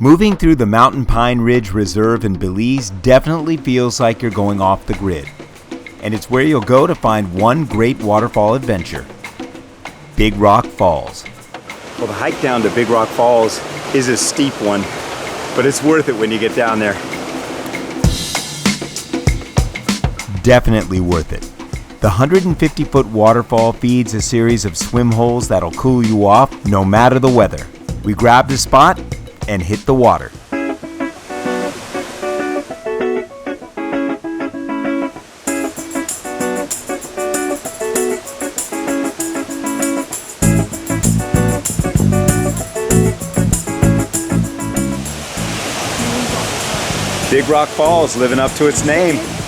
Moving through the Mountain Pine Ridge Reserve in Belize definitely feels like you're going off the grid. And it's where you'll go to find one great waterfall adventure: Big Rock Falls. Well, the hike down to Big Rock Falls is a steep one, but it's worth it when you get down there. Definitely worth it. The 150-foot waterfall feeds a series of swim holes that'll cool you off no matter the weather. We grabbed a spot and hit the water. Big Rock Falls living up to its name.